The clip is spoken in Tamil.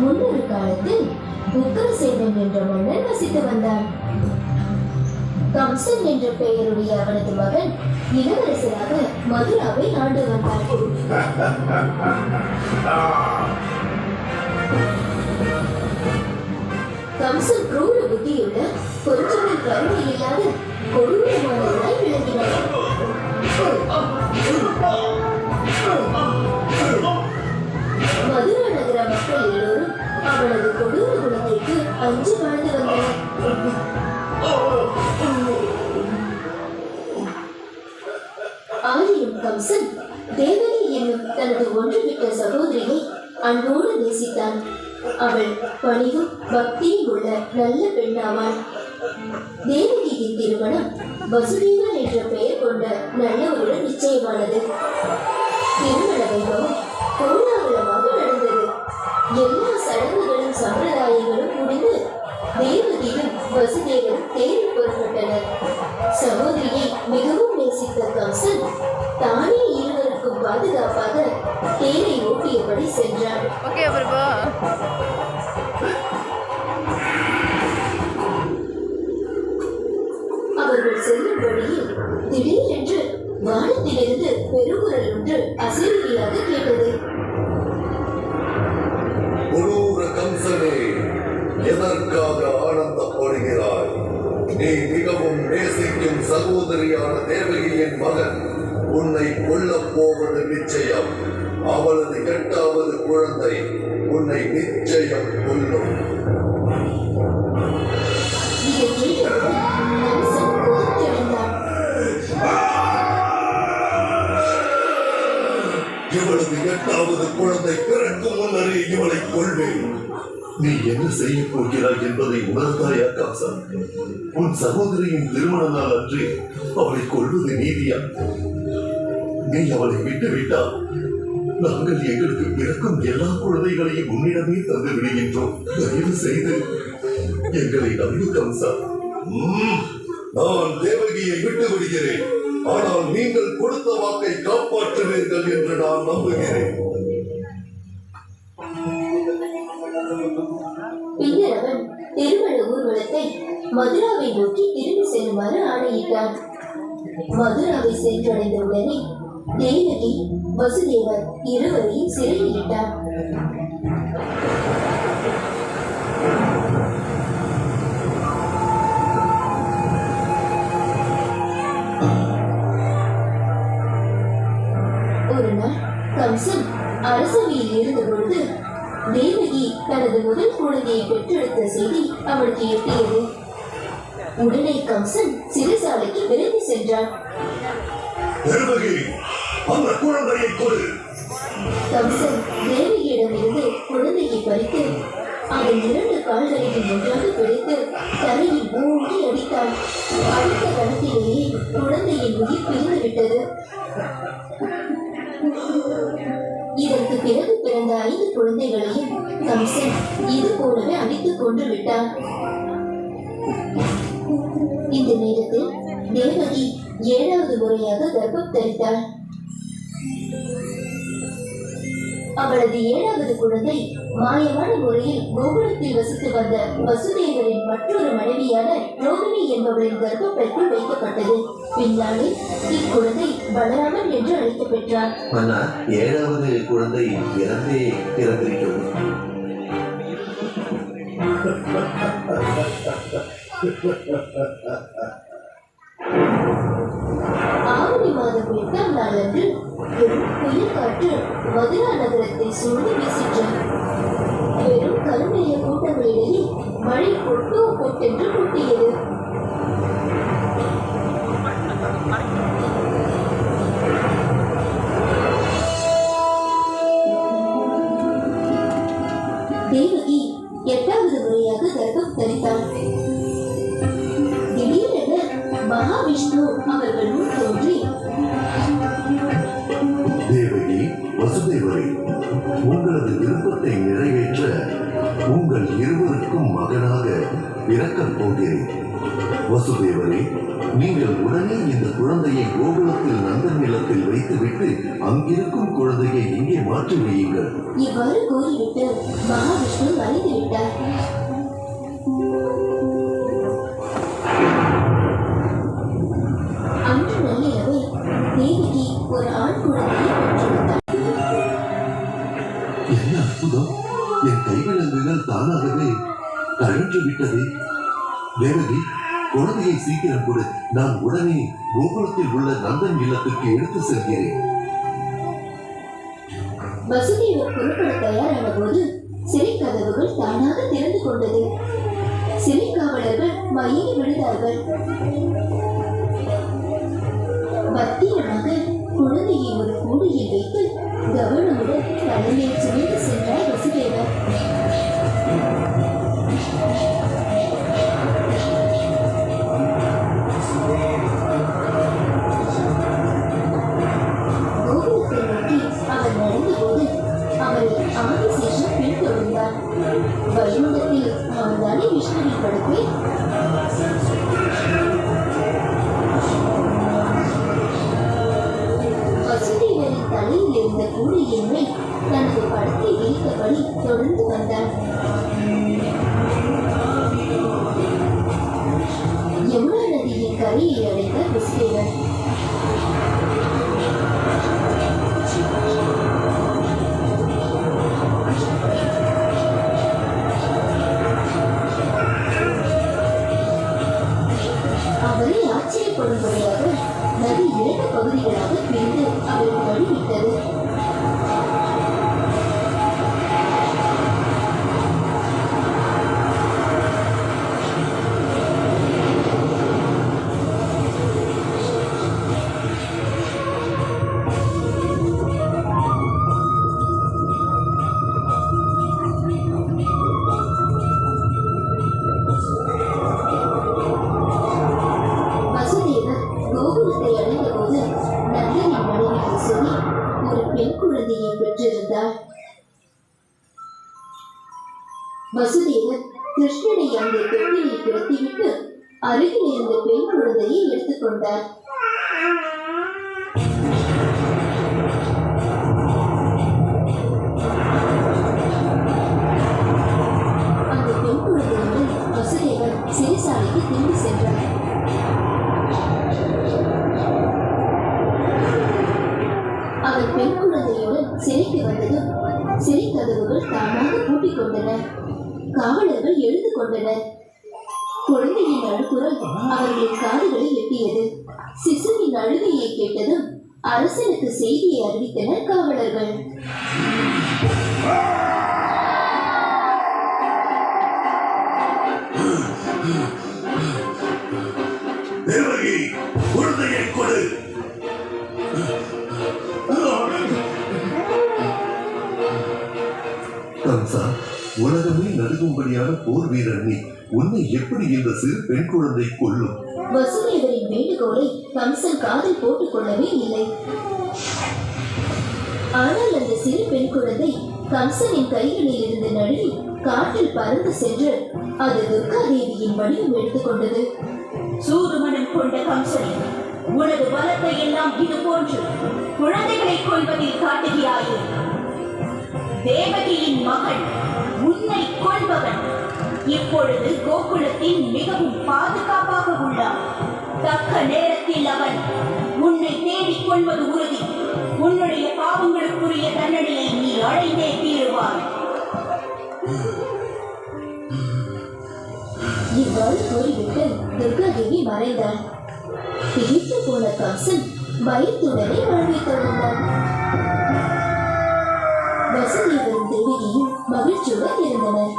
முன்னொரு காலத்தில் உக்கிரசேனன் என்ற மன்னன் வசித்து வந்தான். கம்சன் என்ற பெயருடைய அவனது மகன் இளவரசராக மதுராவை ஆண்டு வந்தான். கம்சன் क्रूर புத்தியுள்ள கொஞ்சமும் கருணை இல்லாத கொடூரமானவராய் விளங்கினார். மதுரா நகர மக்கள் எல்லோரும் அவனது கொடூர குணத்திற்கு அஞ்சு வாழ்ந்து வந்தனர். ஆயினும் கம்சன் தேவகி என்னும் தனது ஒன்றுவிட்ட சகோதரியை அன்போடு நேசித்தான். அவள் பணிவும் பக்தியும் உள்ள நல்ல பெண்ணாவாள். தேவகியின் திருமணம் வசுதேவன் என்ற பெயர் கொண்ட நல்லவருடன் நிச்சயமானது. திருமண வைபவம் கோலாகலமாக நடந்தது. எல்லா சடங்குகளும் சம்பிரதாயங்களும் முடிந்து தேவகியும் வசுதேவரும் தேரில் புறப்பட்டனர். சகோதரியை மிகவும் நேசித்த கம்சன் தானே இருவருக்கும் பாதுகாப்பாக தேரை ஓட்டியபடி சென்றான். அவர்கள் செல்லும் வழியில் திடீரென்று வானத்திலிருந்து பெருகுரல் ஒன்று அசைவியாக கேட்டது. கம்சனே, எதற்காக ஆனந்தப்படுகிறாய்? நீ மிகவும் நேசிக்கும் சகோதரியான தேவகியின் மகன் உன்னை கொல்லப் போவது நிச்சயம். அவளது 8வது குழந்தை உன்னை நிச்சயம் கொல்லும். இவளது 8வது குழந்தை பிறக்கும் முன்னரே இவளை கொள்வேன். நீ என்ன செய்ய போகிறாய் என்பதை உணர்ந்தாயா கம்சன்? உன் சகோதரியின் திருமண நாள் அன்றே அவளை கொள்வது நீதியா? நீ அவளை விட்டுவிட்டால் நாங்கள் எங்களுக்கு பிறக்கும் எல்லா குழந்தைகளையும் உன்னிடமே தந்து விடுகின்றோம். தயவு செய்து எங்களை நம்பு கம்சா. நான் தேவகியை விட்டு விடுகிறேன். ஆனால் நீங்கள் கொடுத்த வாக்கை காப்பாற்றுவீர்கள் என்று நான் நம்புகிறேன். பின்னர் அவன் திருமண ஊர்வலத்தை மதுராவை நோக்கி திரும்பி செல்லுமாறு ஆணையிட்டான். மதுராவை சென்றடைந்த உடனே தேவகி வசுதேவர் இருவரையும் சிறையில் இட்டார். ஒரு நாள் கம்சன் அரசவையில் இருந்த பொழுது தேவகி தனது முதல் குழந்தையை பெற்றெடுத்த செய்தி அவளுக்கு எட்டியது. உடனே கம்சன் சிறைசாலைக்கு விரைந்து சென்றான். கம்சன் தேவகியிடமிருந்து குழந்தையை பறித்து அதன் 2 கால்களையும் ஒன்றாக பிடித்து தரையில் ஊன்றி அடித்தான். அடுத்த கணத்திலேயே குழந்தையின் உயிர் பிரிந்து விட்டது. இதற்கு பிறகு பிறந்த 5 குழந்தைகளையும் கம்சன் இது போலவே அடித்துக் கொன்று விட்டான். இந்த நேரத்தில் தேவகி 7வது முறையாக கர்ப்பம் தரித்தாள். அவளது 7வது குழந்தை மாயமான முறையில் கோகுலத்தில் வசித்து வந்த வசுதேவரின் மற்றொரு மனைவியான ரோகிணி என்பவரின் கர்ப்பப்பைக்குள் வைக்கப்பட்டது. பின்னாலே இக்குழந்தை பலராமன் என்று அழைக்க பெற்றார். ஆனால் 7வது குழந்தை இறந்தே பிறந்திருக்கிறது. ஆவணி மாதம் 8ஆம் நாள் அன்று பெரும் புயல் காற்று மதுரா நகரத்தை சூழ்ந்து வீசிற்று. பெரும் கருணைய கூட்டங்களிடையே மழை கொட்டோ கொட்டென்று கொட்டியது. தேவகி 8வது முறையாக கர்ப்பம் தரித்தாள். திடீரென மகாவிஷ்ணு அவர்கள் முன் தோன்றி, தேவகி, வசுதேவரே, உங்களது விருப்பத்தை நிறைவேற்ற உங்கள் இருவருக்கும் மகனாக பிறக்கப் போகிறேன். வசுதேவரே, நீங்கள் உடனே இந்த குழந்தையை கோகுலத்தில் நந்தன் நிலத்தில் வைத்துவிட்டு அங்கிருக்கும் குழந்தையை இங்கே மாற்றி வையுங்கள். இவ்வாறு கூறிவிட்டு மகாவிஷ்ணு மறைந்து விட்டார். அன்று நள்ளிரவு தேவகி ஒரு ஆண் குழந்தையை பெற்றெடுத்தார். என்ன அற்புதம்! என் கைவிலங்குகள் தானாகவே கழன்று விட்டது. தேவகி, குழந்தையை சீக்கிரம் கொடு. நான் உடனே கோகுலத்தில் உள்ள நந்தன் இல்லத்துக்கு எடுத்து செல்கிறேன். வசுதேவர் புறப்பட தயாரான போது சிறை கதவுகள் தானாக திறந்து கொண்டது. சிறை காவலர்கள் மயங்கி விழுந்தார்கள். பத்திரமாக குழந்தையை ஒரு கூடையில் வைத்து கவனமுடன் தலைமையில் சுமந்து சென்றார் வசுதேவர். கோகுலத்தை நோக்கி அவர் நடந்தபோது அவரை ஆதிசேஷன் பின்தொடர்ந்தார். வைகுண்டத்தில் அவன்தானே விஷ்ணுவின் படுக்கை. வசுதேவரின் தலையில் இருந்த கூடையின் மேல் தனது படத்தை விரித்தபடி தொடர்ந்து வந்தார். யமுனா நதியின் கரையை அடைந்தார் வசுதேவர். அவரை ஆச்சரியப்படும்படியாக நதி 2 பகுதிகளாக பிரிந்து அவருக்கு வழிவிட்டது. வசுதேவர் கோகுலத்தை அடைந்தபோது நந்தனின் மனைவி யசோதை ஒரு பெண் குழந்தையை பெற்றிருந்தார். வசுதேவர் கிருஷ்ணனை அந்த தொட்டிலில் கிடத்திவிட்டு அருகில் இருந்த பெண் குழந்தையை எடுத்துக்கொண்டார். அந்த பெண் குழந்தையுடன் வசுதேவர் சிறைசாலைக்கு திரும்பி சென்றார். அவர் பெண் குழந்தையுடன் சிறைக்கு வந்ததும் சிறை கதவுகள் தானாக பூட்டிக் கொண்டன. காவலர்கள் எழுந்து கொண்டனர். குழந்தையின் அழுகுரல் அவர்களின் காதுகளை எட்டியது. சிசுவின் அழுகையை கேட்டதும் அரசனுக்கு செய்தியை அறிவித்தனர் காவலர்கள். தேவகி, குழந்தையை கொடு. கம்சா, உலகமே நடுங்கும்படியான போர் வீரர் நீ. உன்னை எப்படி இந்த சிறு பெண் குழந்தை கொல்லும்? வசுதேவரின் வேண்டுகோளை கம்சன் காதில் போட்டுக் கொள்ளவே இல்லை. ஆனால் அந்த சிறு பெண் குழந்தை கம்சனின் கைகளில் இருந்து நழுவி காற்றில் பறந்து சென்று அது துர்கா தேவியின் வடிவம் எடுத்துக்கொண்டது. சூதுமனம் கொண்ட கம்சனே, உனது பலத்தை எல்லாம் இது போன்று குழந்தைகளை கொல்வதில் காட்டுகிறாயே. தேவகியின் மகன், உன்னை கொல்பவன் இப்பொழுது கோகுலத்தில் மிகவும் பாதுகாப்பாக உள்ளான். தக்க நேரத்தில் அவன் உன்னை தேடிக் கொள்வது உறுதி. உன்னுடைய பாவங்களுக்குரிய தண்டனையை நீ அடைந்தே தீருவாய். இவ்வாறு கூறிவிட்டு துர்கா தேவி மறைந்தாள். திகைத்து போன கம்சன் பயத்துடனே வாழ்வை தொடர்ந்தார். வசுதேவரும் தேவகியும் மகிழ்ச்சியுடன் இருந்தனர்.